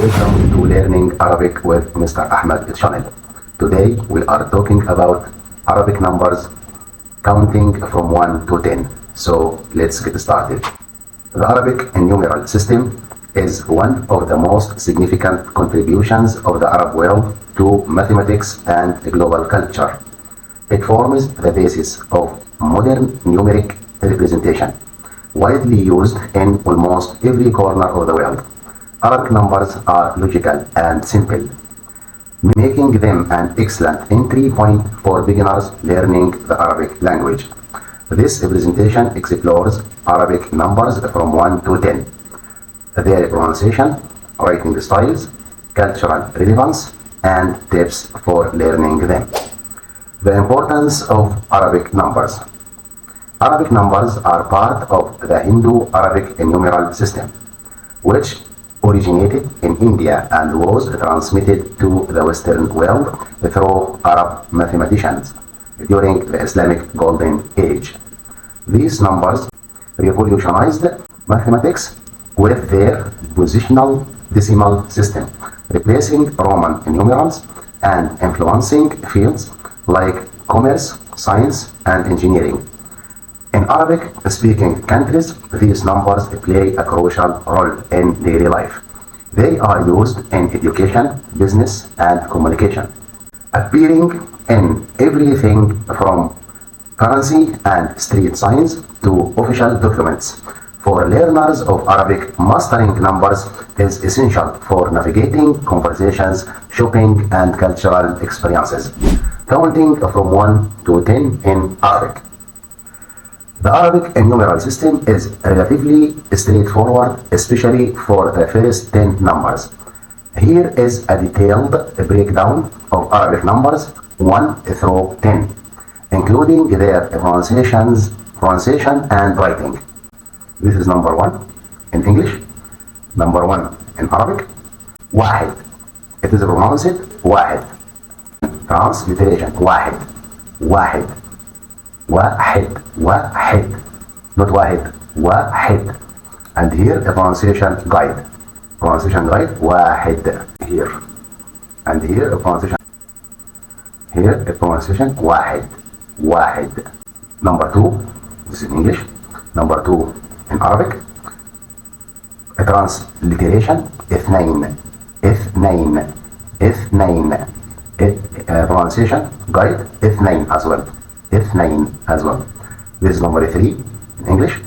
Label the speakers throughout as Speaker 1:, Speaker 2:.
Speaker 1: Welcome to Learning Arabic with Mr. Ahmed channel. Today we are talking about Arabic numbers counting from 1 to 10. So let's get started. The Arabic numeral system is one of the most significant contributions of the Arab world to mathematics and global culture. It forms the basis of modern numeric representation, widely used in almost every corner of the world. Arabic numbers are logical and simple, making them an excellent entry point for beginners learning the Arabic language. This representation explores Arabic numbers from 1 to 10, their pronunciation, writing styles, cultural relevance, and tips for learning them. The importance of Arabic numbers. Arabic numbers are part of the Hindu-Arabic numeral system, which originated in India and was transmitted to the Western world through Arab mathematicians during the Islamic Golden Age. These numbers revolutionized mathematics with their positional decimal system, replacing Roman numerals and influencing fields like commerce, science, and engineering. In Arabic-speaking countries, these numbers play a crucial role in daily life. They are used in education, business, and communication, appearing in everything from currency and street signs to official documents. For learners of Arabic, mastering numbers is essential for navigating conversations, shopping, and cultural experiences. Counting from 1 to 10 in Arabic. The Arabic numeral system is relatively straightforward, especially for the first 10 numbers. Here is a detailed breakdown of Arabic numbers 1 through 10, including their pronunciation and writing. This is number 1 in English, number 1 in Arabic, واحد. It is pronounced واحد. Transliteration واحد واحد واحد واحد, not واحد, واحد. And here a pronunciation guide. Pronunciation guide واحد here. And here a pronunciation. Here a pronunciation واحد واحد. Number 2, this is in English. Number 2 in Arabic. A transliteration اثنين اثنين اثنين. Pronunciation guide اثنين as well. اثنين as well. This is number 3 in English.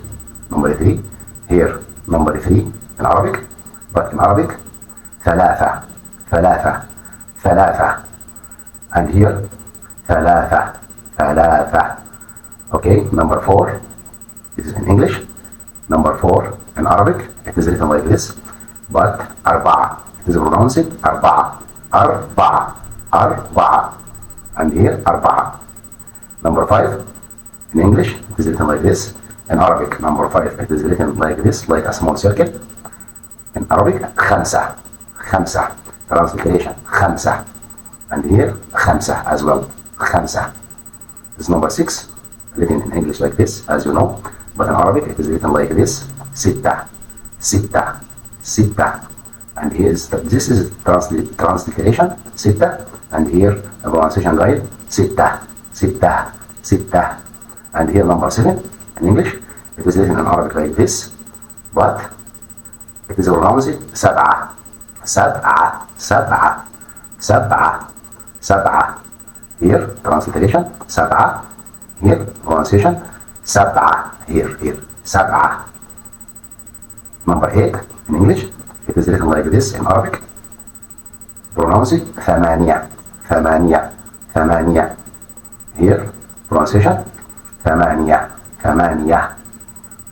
Speaker 1: Number 3 here. Number 3 in Arabic. But in Arabic ثلاثة ثلاثة ثلاثة. And here ثلاثة ثلاثة. Okay, number 4. This is in English. Number 4 in Arabic. It is written like this. But أربعة. It is pronounced أربعة أربعة أربعة. And here أربعة. Number 5 in English. It is written like this. In Arabic, number 5, it is written like this, like a small circle. In Arabic, خمسة خمسة. Transliteration خمسة. And here خمسة as well. خمسة. This is number 6, written in English like this, as you know. But in Arabic, it is written like this. ستة ستة ستة. And here is this is transliteration ستة. And here a pronunciation guide ستة ستة ستة. And here number 7 in English. It is written in Arabic like this, but it is pronounced سبعة سبعة سبعة سبعة سبعة. Here transliteration سبعة. Here pronunciation سبعة. Here سبعة. Number 8 in English. It is written like this in Arabic. Pronounced ثمانية ثمانية ثمانية. Here pronunciation ثمانية ثمانية.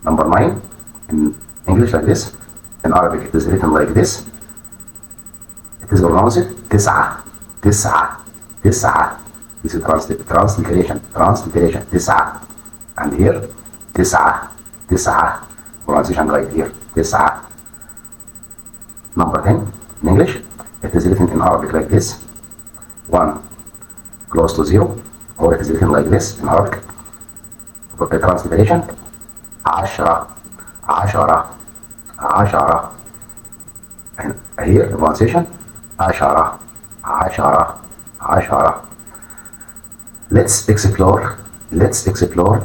Speaker 1: Number 9 in English like this. In Arabic it is written like this. It is pronounced تسعة تسعة تسعة. This is transliteration تسعة. And here تسعة تسعة. Pronunciation guide here تسعة. Number 10 in English. It is written in Arabic like this. 1 close to 0, or it is written like this in Arabic. The transliteration عشرة عشرة عشرة. And here pronunciation عشرة عشرة عشرة. Let's explore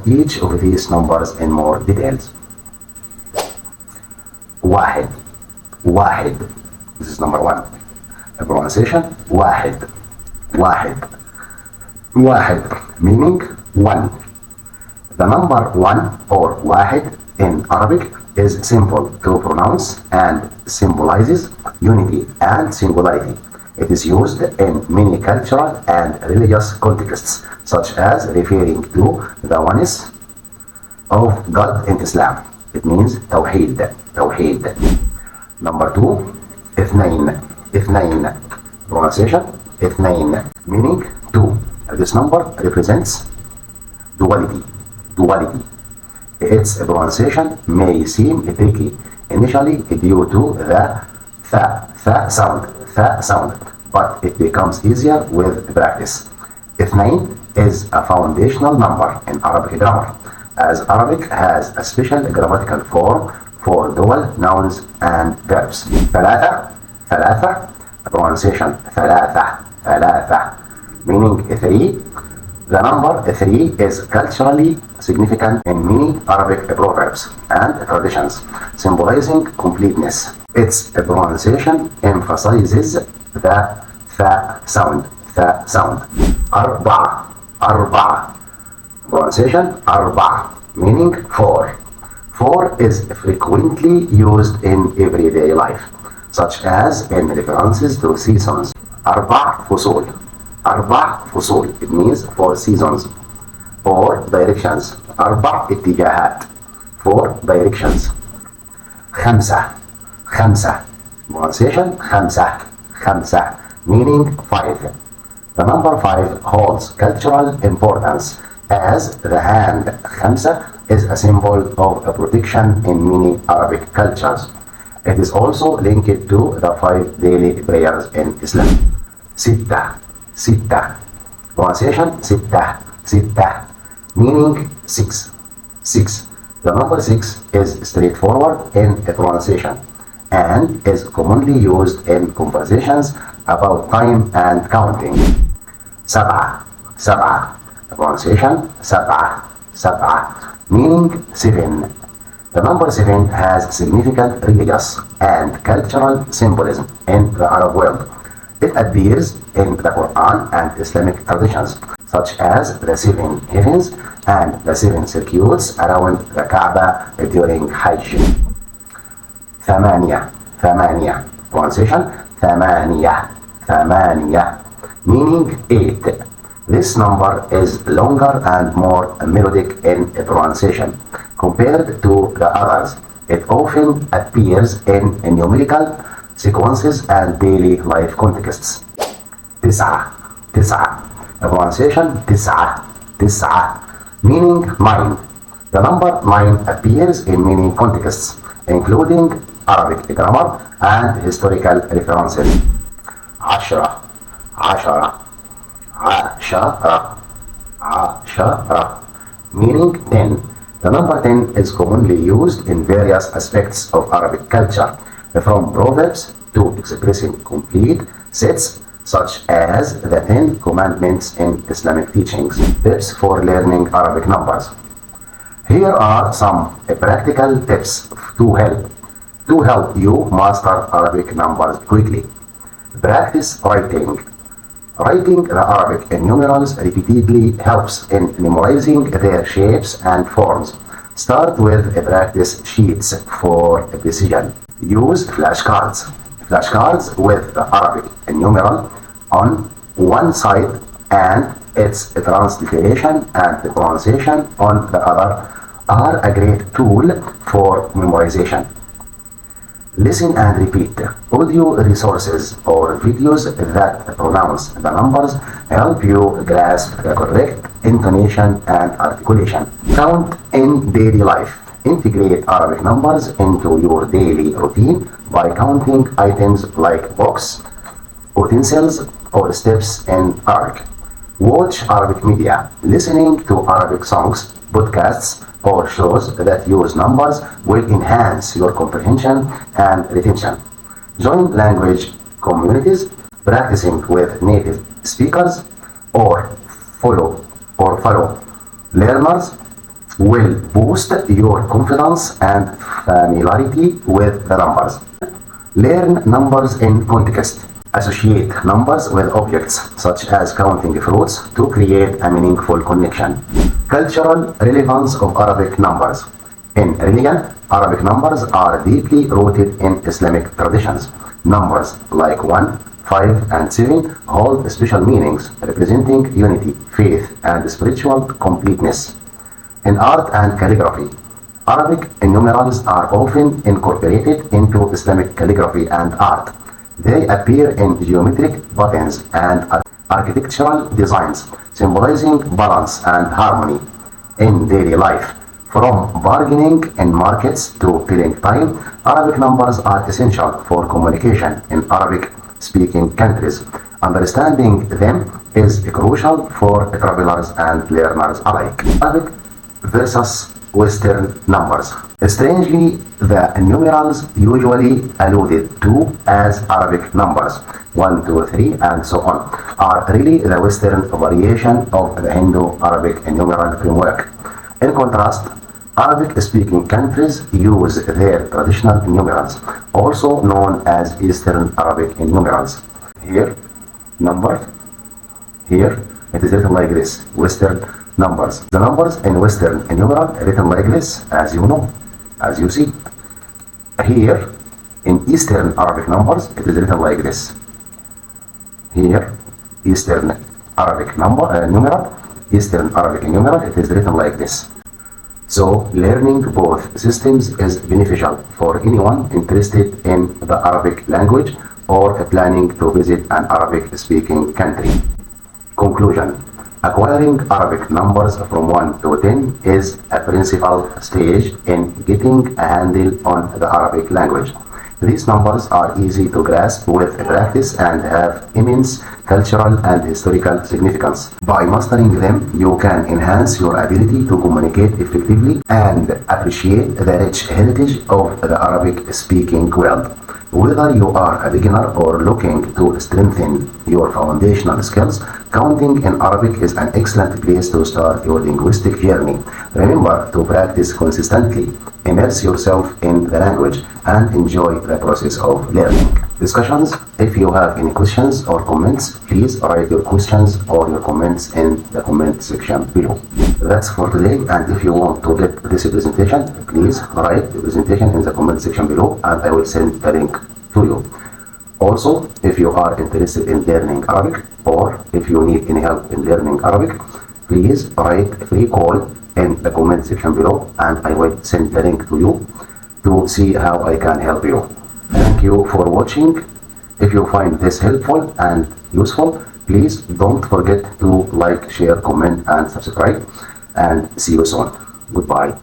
Speaker 1: each of these numbers in more details. واحد واحد. This is number one. The pronunciation واحد واحد واحد meaning one. The number one or واحد in Arabic is simple to pronounce and symbolizes unity and singularity. It is used in many cultural and religious contexts, such as referring to the oneness of God in Islam. It means توحيد توحيد. Number two, اثنين اثنين. Pronunciation اثنين meaning two. This number represents duality. Duality. Its pronunciation may seem tricky initially due to the th sound, but it becomes easier with practice. اثنين is a foundational number in Arabic grammar, as Arabic has a special grammatical form for dual nouns and verbs. ثلاثة ثلاثة. Pronunciation ثلاثة ثلاثة meaning three. The number 3 is culturally significant in many Arabic proverbs and traditions, symbolizing completeness. Its pronunciation emphasizes the sound. أربعة أربعة. Pronunciation أربعة meaning four. Four is frequently used in everyday life, such as in references to seasons. أربع فصول. أربع فصول. It means four seasons or directions. أربع اتجاهات. Four directions. خمسة خمسة. Pronunciation خمسة خمسة meaning five. The number five holds cultural importance as the hand خمسة is a symbol of protection in many Arabic cultures. It is also linked to the five daily prayers in Islam. ستة ستة. Pronunciation ستة ستة meaning six. Six. The number six is straightforward in pronunciation and is commonly used in conversations about time and counting. سبعة سبعة. Pronunciation سبعة سبعة meaning seven. The number seven has significant religious and cultural symbolism in the Arab world. It appears in the Quran and Islamic traditions, such as the seven heavens and the seven circuits around the Kaaba during Hajj. ثمانية ثمانية. Pronunciation ثمانية ثمانية meaning eight. This number is longer and more melodic in pronunciation compared to the others. It often appears in numerical sequences and daily life contexts. تسعة تسعة. Pronunciation تسعة تسعة meaning nine. The number nine appears in many contexts, including Arabic grammar and historical references. عشرة عشرة عشرة عشرة meaning 10. The number 10 is commonly used in various aspects of Arabic culture, from proverbs to expressing complete sets such as the 10 commandments in Islamic teachings. Tips for learning Arabic numbers. Here are some practical tips to help you master Arabic numbers quickly. Practice writing. Writing the Arabic numerals repeatedly helps in memorizing their shapes and forms. Start with practice sheets for precision. Use flashcards. Flashcards with the Arabic numeral on one side and its transliteration and pronunciation on the other are a great tool for memorization. Listen and repeat. Audio resources or videos that pronounce the numbers help you grasp the correct intonation and articulation. Count in daily life. Integrate Arabic numbers into your daily routine by counting items like books, utensils, or steps in Arabic. Watch Arabic media. Listening to Arabic songs, podcasts, or shows that use numbers will enhance your comprehension and retention. Join language communities, practicing with native speakers, or follow learners will boost your confidence and familiarity with the numbers. Learn numbers in context. Associate numbers with objects, such as counting fruits, to create a meaningful connection. Cultural relevance of Arabic numbers. In religion, Arabic numbers are deeply rooted in Islamic traditions. Numbers like 1, 5, and 7 hold special meanings, representing unity, faith, and spiritual completeness. In art and calligraphy, Arabic numerals are often incorporated into Islamic calligraphy and art. They appear in geometric patterns and architectural designs, symbolizing balance and harmony in daily life. From bargaining in markets to killing time, Arabic numbers are essential for communication in Arabic-speaking countries. Understanding them is crucial for travelers and learners alike. Arabic versus Western numbers. Strangely, the numerals usually alluded to as Arabic numbers, 1, 2, 3, and so on, are really the Western variation of the Hindu-Arabic numeral framework. In contrast, Arabic-speaking countries use their traditional numerals, also known as Eastern Arabic numerals. Here, number. Here, it is written like this, Western numbers. The numbers in Western numeral written like this, as you know, as you see. Here, in Eastern Arabic numbers, it is written like this. Here, Eastern Arabic numeral, Eastern Arabic numeral, it is written like this. So, learning both systems is beneficial for anyone interested in the Arabic language or planning to visit an Arabic-speaking country. Conclusion. Acquiring Arabic numbers from 1 to 10 is a principal stage in getting a handle on the Arabic language. These numbers are easy to grasp with practice and have immense cultural and historical significance. By mastering them, you can enhance your ability to communicate effectively and appreciate the rich heritage of the Arabic-speaking world. Whether you are a beginner or looking to strengthen your foundational skills, counting in Arabic is an excellent place to start your linguistic journey. Remember to practice consistently, immerse yourself in the language, and enjoy the process of learning. Discussions. If you have any questions or comments, please write your questions or your comments in the comment section below. That's for today, and if you want to get this presentation, please write the presentation in the comment section below and I will send the link to you. Also, if you are interested in learning Arabic or if you need any help in learning Arabic, please write a free call in the comment section below and I will send the link to you to see how I can help you. Thank you for watching. If you find this helpful and useful, please don't forget to like, share, comment, and subscribe. And see you soon. Goodbye.